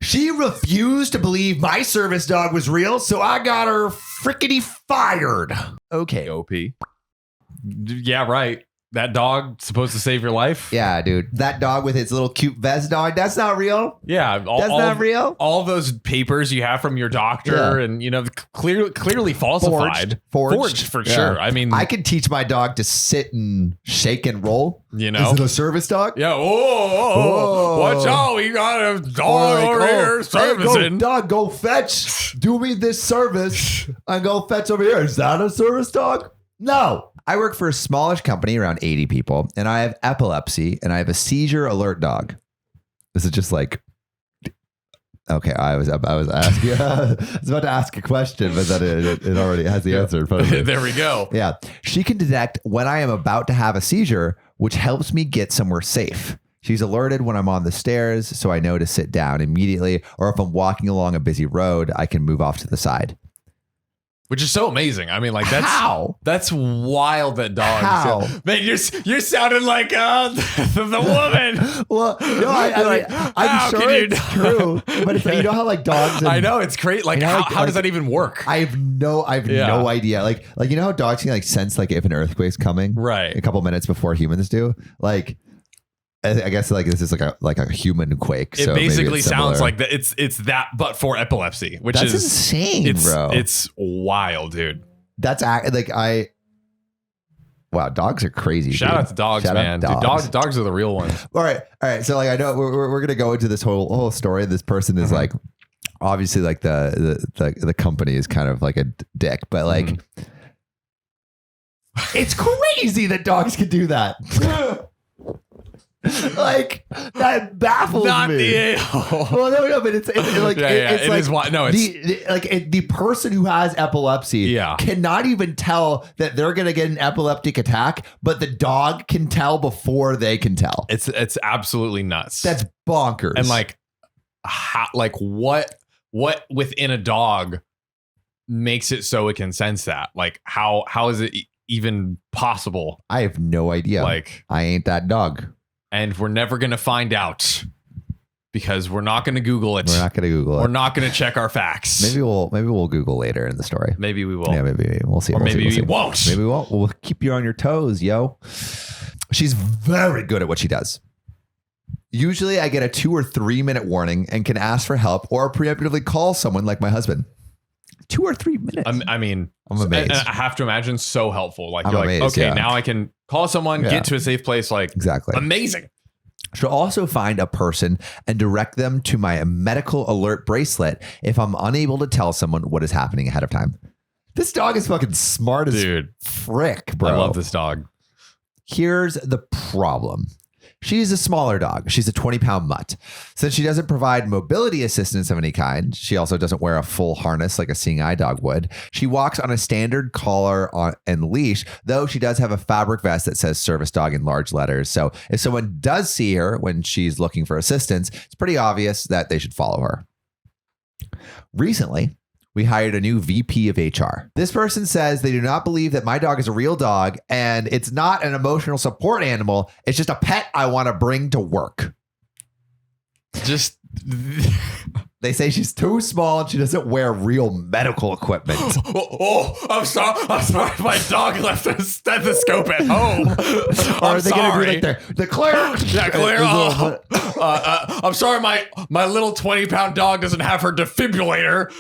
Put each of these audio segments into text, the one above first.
She refused to believe my service dog was real, so I got her frickety fired. Okay. OP. Yeah, right. That dog supposed to save your life? Yeah, dude. That dog with its little cute vest dog, that's not real. Yeah. That's not real. All those papers you have from your doctor and, clearly falsified. Forged for sure. I mean, I could teach my dog to sit and shake and roll. Is it a service dog? Yeah. Oh, watch out. We got a dog over here servicing. Hey, dog, go fetch. Do me this service and go fetch over here. Is that a service dog? No. I work for a smallish company, around 80 people, and I have epilepsy, and I have a seizure alert dog. This is just like, okay, I was asking, I was about to ask a question, but then it already has the answer in front of me. There we go. Yeah. She can detect when I am about to have a seizure, which helps me get somewhere safe. She's alerted when I'm on the stairs, so I know to sit down immediately, or if I'm walking along a busy road, I can move off to the side. Which is so amazing. I mean, like that's wild that dogs. How? Man, you're sounding like the woman. Well, no, I'm sure it's true. But it's, you know how like dogs. I know it's great. Like, how does that even work? I have no idea. Like you know how dogs can like sense like if an earthquake's coming, right? A couple minutes before humans do. Like, I guess like this is like a human quake. It so basically sounds like that. It's that, but for epilepsy, which that's is insane, bro. It's wild, dude. That's wow, dogs are crazy. Shout out to dogs, man. Dude, dogs are the real ones. All right. So like I know we're gonna go into this whole story. This person is like obviously like the company is kind of like a dick, but like it's crazy that dogs can do that. Like that baffles Not me. Well, no, but it's like it's like the person who has epilepsy cannot even tell that they're gonna get an epileptic attack, but the dog can tell before they can tell. It's absolutely nuts. That's bonkers. And like, what within a dog makes it so it can sense that? Like, how is it even possible? I have no idea. Like, I ain't that dog. And we're never going to find out because we're not going to Google it. We're not going to Google it. We're not going to check our facts. Maybe we'll Google later in the story. Maybe we will. Yeah, maybe we'll see. Or maybe we won't. Maybe we won't. We'll keep you on your toes, yo. She's very good at what she does. Usually I get a 2 or 3 minute warning and can ask for help or preemptively call someone like my husband. 2 or 3 minutes. I'm amazed. I have to imagine so helpful. Like, I'm you're amazed, like, okay, yeah. now I can call someone, get to a safe place. Like, exactly. Amazing. She'll also find a person and direct them to my medical alert bracelet if I'm unable to tell someone what is happening ahead of time. This dog is fucking smart as frick, bro. I love this dog. Here's the problem. She's a smaller dog. She's a 20-pound mutt. Since she doesn't provide mobility assistance of any kind, she also doesn't wear a full harness like a seeing eye dog would. She walks on a standard collar and leash, though she does have a fabric vest that says service dog in large letters. So if someone does see her when she's looking for assistance, it's pretty obvious that they should follow her. Recently, we hired a new VP of HR. This person says they do not believe that my dog is a real dog and it's not an emotional support animal. It's just a pet I want to bring to work. Just they say she's too small and she doesn't wear real medical equipment. I'm sorry. My dog left a stethoscope at home. Are they going to do like the Claire? Yeah, Claire. I'm sorry. My little 20-pound dog doesn't have her defibrillator.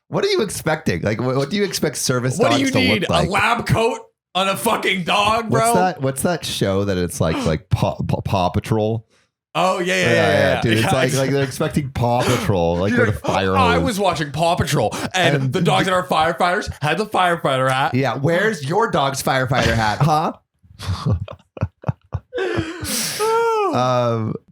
What are you expecting? Like, what do you expect service dogs to look like? What do you need? A lab coat on a fucking dog, bro? What's that show that it's like Paw Patrol? Oh, yeah. Dude, it's like they're expecting Paw Patrol, like with a fire hose. I was watching Paw Patrol, and the dogs that are firefighters had the firefighter hat. Yeah, where's your dog's firefighter hat, huh?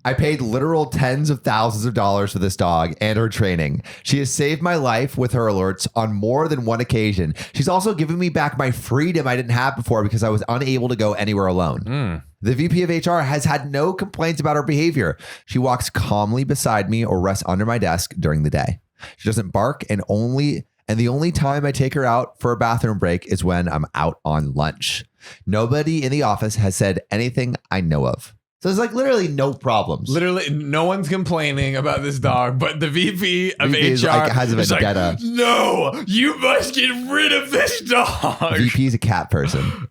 I paid literal tens of thousands of dollars for this dog and her training. She has saved my life with her alerts on more than one occasion. She's also given me back my freedom I didn't have before because I was unable to go anywhere alone. The VP of HR has had no complaints about her behavior. She walks calmly beside me or rests under my desk during the day. She doesn't bark and the only time I take her out for a bathroom break is when I'm out on lunch. Nobody in the office has said anything I know of. So there's like literally no problems. Literally, no one's complaining about this dog, but the VP of VP is HR like, has a is like, vendetta. no, you must get rid of this dog. VP is a cat person.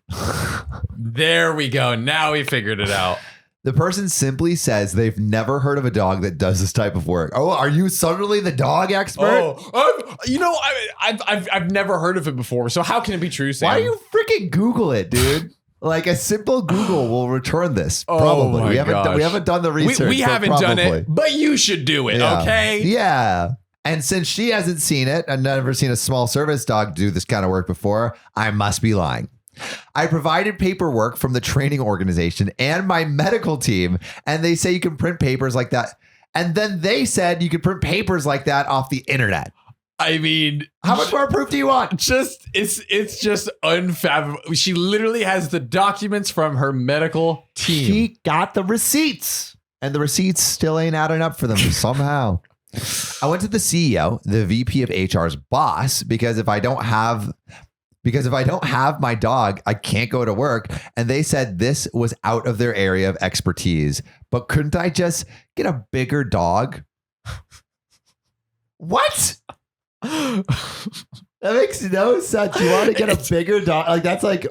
There we go. Now we figured it out. The person simply says they've never heard of a dog that does this type of work. Oh, are you suddenly the dog expert? I've never heard of it before. So how can it be true, Sam? Why do you freaking Google it, dude? Like a simple Google will return this. Oh Probably. my We gosh. haven't done the research. We but haven't done probably. it, but you should do it, Yeah. okay? Yeah. And since she hasn't seen it and never seen a small service dog do this kind of work before, I must be lying. I provided paperwork from the training organization and my medical team, and they say you can print papers like that. And then they said you could print papers like that off the internet. I mean, How much more proof do you want? It's just unfathomable. She literally has the documents from her medical team. She got the receipts, and the receipts still ain't adding up for them somehow. I went to the CEO, the VP of HR's boss, because if I don't have my dog, I can't go to work. And they said this was out of their area of expertise. But couldn't I just get a bigger dog? What? That makes no sense. You want to get a bigger dog? Like that's like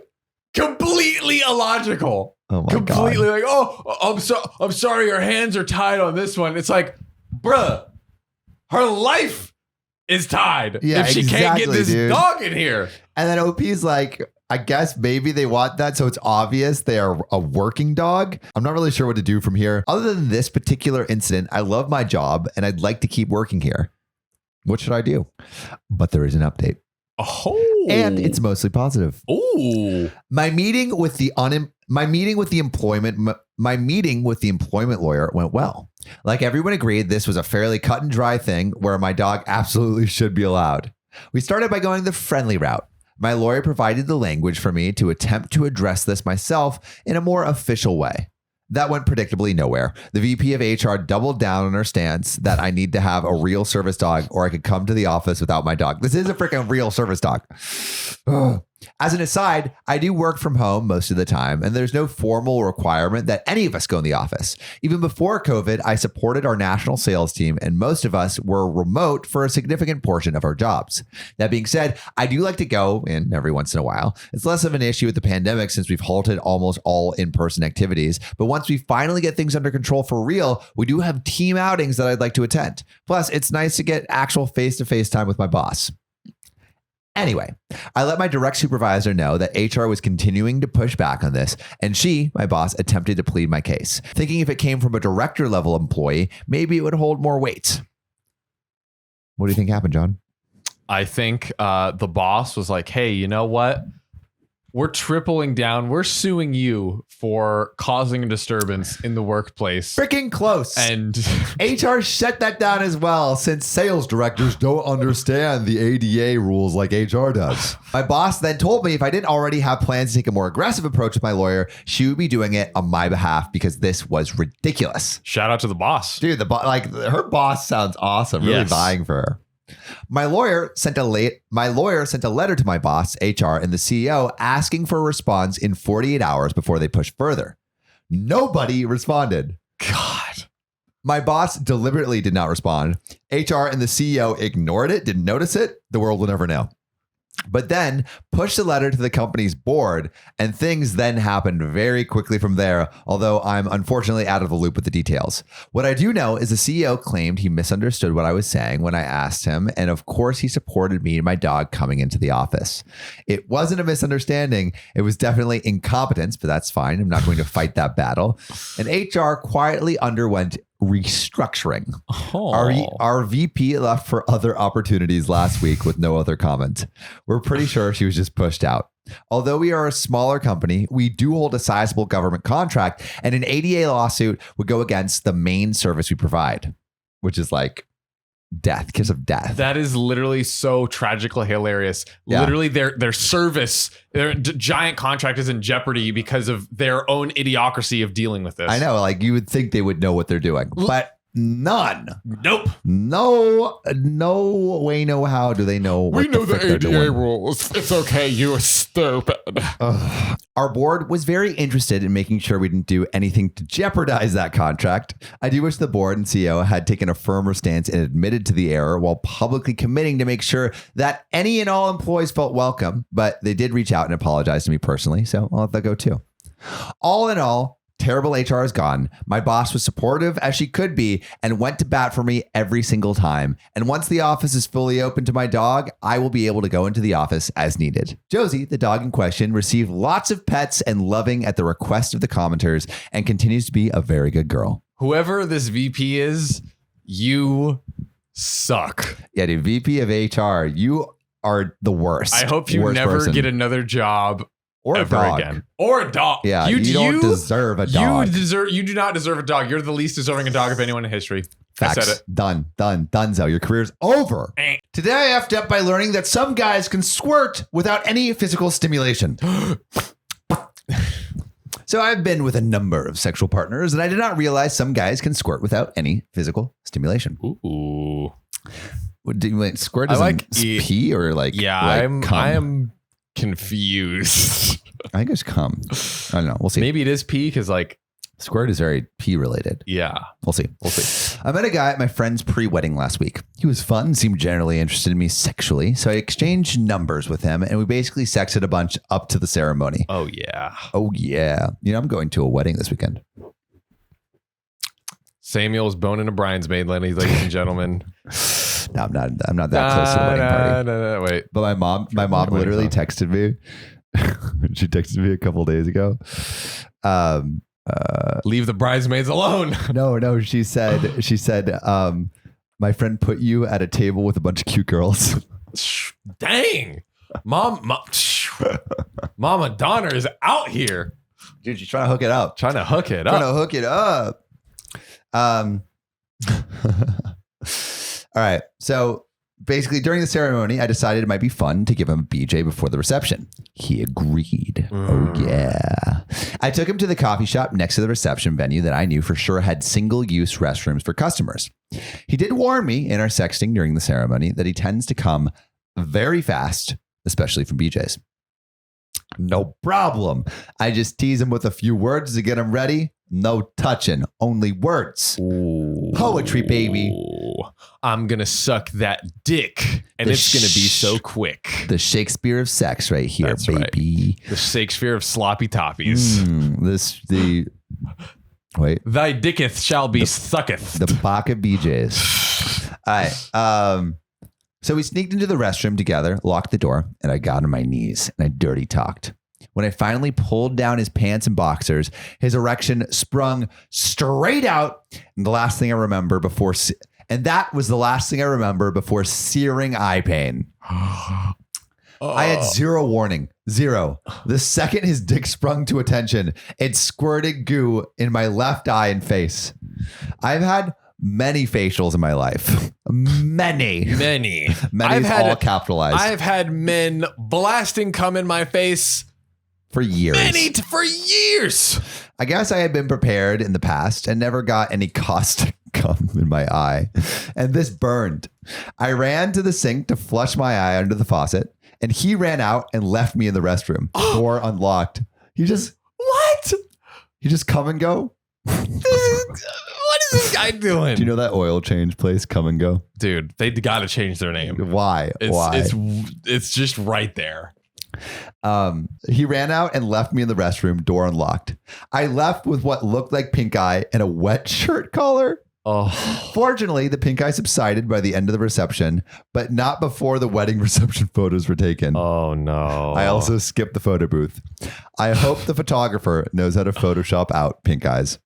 completely illogical. oh my Completely God. like, I'm sorry, her hands are tied on this one. It's like, bruh, her life is tied Yeah, if she can't get exactly, this dude. dog in here. And then OP's like, I guess maybe they want that so it's obvious they are a working dog. I'm not really sure what to do from here. Other than this particular incident, I love my job and I'd like to keep working here. What should I do? But there is an update. Oh, And it's mostly positive. oh, My meeting with the employment lawyer went well. Like everyone agreed, this was a fairly cut and dry thing where my dog absolutely should be allowed. We started by going the friendly route. My lawyer provided the language for me to attempt to address this myself in a more official way. That went predictably nowhere. The VP of HR doubled down on her stance that I need to have a real service dog or I could come to the office without my dog. This is a freaking real service dog. Ugh. As an aside, I do work from home most of the time, and there's no formal requirement that any of us go in the office. Even before COVID, I supported our national sales team, and most of us were remote for a significant portion of our jobs. That being said, I do like to go in every once in a while. It's less of an issue with the pandemic since we've halted almost all in-person activities, but once we finally get things under control for real, we do have team outings that I'd like to attend. Plus, it's nice to get actual face-to-face time with my boss. Anyway, I let my direct supervisor know that HR was continuing to push back on this, and she, my boss, attempted to plead my case, thinking if it came from a director level employee, maybe it would hold more weight. What do you think happened, John? I think the boss was like, hey, you know what? We're tripling down. We're suing you for causing a disturbance in the workplace. Freaking close. And HR shut that down as well, since sales directors don't understand the ADA rules like HR does. My boss then told me if I didn't already have plans to take a more aggressive approach with my lawyer, she would be doing it on my behalf because this was ridiculous. shout out to the boss. Dude, her boss sounds awesome. Really Yes. vying for her. My lawyer sent a letter to my boss, HR, and the CEO asking for a response in 48 hours before they pushed further. Nobody responded. God. My boss deliberately did not respond. HR and the CEO ignored it, didn't notice it. The world will never know. But then pushed the letter to the company's board, and things then happened very quickly from there, although I'm unfortunately out of the loop with the details. What I do know is the CEO claimed he misunderstood what I was saying when I asked him, and of course he supported me and my dog coming into the office. It wasn't a misunderstanding. It was definitely incompetence, but that's fine. I'm not going to fight that battle. And HR quietly underwent restructuring. Our VP left for other opportunities last week with no other comment. We're pretty sure she was just pushed out. Although we are a smaller company, we do hold a sizable government contract, and an ADA lawsuit would go against the main service we provide, which is like death, kiss of death. That is literally so tragically hilarious. Yeah. Literally, their service, their giant contract is in jeopardy because of their own idiocracy of dealing with this. I know, like you would think they would know what they're doing, but None. Nope. No way, no how do they know what the frick they're doing. rules. It's okay. You are stupid. Our board was very interested in making sure we didn't do anything to jeopardize that contract. I do wish the board and CEO had taken a firmer stance and admitted to the error while publicly committing to make sure that any and all employees felt welcome, but they did reach out and apologize to me personally, so I'll let that go too. All in all, terrible HR is gone. My boss was supportive as she could be and went to bat for me every single time. And once the office is fully open to my dog, I will be able to go into the office as needed. Josie, the dog in question, received lots of pets and loving at the request of the commenters and continues to be a very good girl. Whoever this VP is, you suck. Yeah, dude, VP of HR, you are the worst. I hope you never get another job. Or a dog. Again. Or a dog. Yeah, you don't deserve a dog. You do not deserve a dog. You're the least deserving a dog of anyone in history. Facts. I said it. Donezo. Your career's over. Today I effed up by learning that some guys can squirt without any physical stimulation. So I've been with a number of sexual partners, and I did not realize some guys can squirt without any physical stimulation. Ooh. Do you like squirt as like pee or like? Yeah, like I am confused. I think it's cum. I don't know. We'll see. Maybe it is pee because like squirt is very pee related. Yeah. We'll see. I met a guy at my friend's pre-wedding last week. He was fun, seemed generally interested in me sexually. So I exchanged numbers with him and we basically sexted a bunch up to the ceremony. Oh yeah. Oh yeah. You know, I'm going to a wedding this weekend. Samuel's boning a bridesmaid, ladies and gentlemen. No, I'm not that close to the wedding party. No, wait. But my mom literally texted me. She texted me a couple days ago. Leave the bridesmaids alone. No. She said, my friend put you at a table with a bunch of cute girls. Dang. Mama Donner is out here. Dude, she's trying to hook it up. Trying to hook it up. All right. So basically during the ceremony, I decided it might be fun to give him a BJ before the reception. He agreed. Oh yeah. I took him to the coffee shop next to the reception venue that I knew for sure had single-use restrooms for customers. He did warn me in our sexting during the ceremony that he tends to come very fast, especially from BJs. No problem. I just tease him with a few words to get him ready. No touching, only words. Ooh. Poetry, baby. I'm going to suck that dick, and it's going to be so quick. The Shakespeare of sex right here, That's baby. Right. The Shakespeare of sloppy toppies. Thy dicketh shall be sucketh. The Baka BJs. All right. So we sneaked into the restroom together, locked the door, and I got on my knees and I dirty talked. When I finally pulled down his pants and boxers, his erection sprung straight out. And that was the last thing I remember before searing eye pain. I had zero warning. Zero. The second his dick sprung to attention, it squirted goo in my left eye and face. I've had many facials in my life. Many. All capitalized. I've had men blasting cum in my face. For years. For years. I guess I had been prepared in the past and never got any caustic cum in my eye. And this burned. I ran to the sink to flush my eye under the faucet, and he ran out and left me in the restroom. Door unlocked. What? You just come and go? What is this guy doing? Do you know that oil change place, Come and Go? Dude, they got to change their name. Why? It's just right there. He ran out and left me in the restroom, door unlocked. I left with what looked like pink eye and a wet shirt collar. Oh. Fortunately, the pink eye subsided by the end of the reception, but not before the wedding reception photos were taken. Oh no. I also skipped the photo booth. I hope the photographer knows how to Photoshop out pink eyes.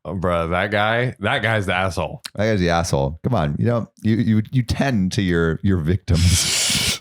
Oh, bro, that guy's the asshole. That guy's the asshole. Come on, you tend to your victims.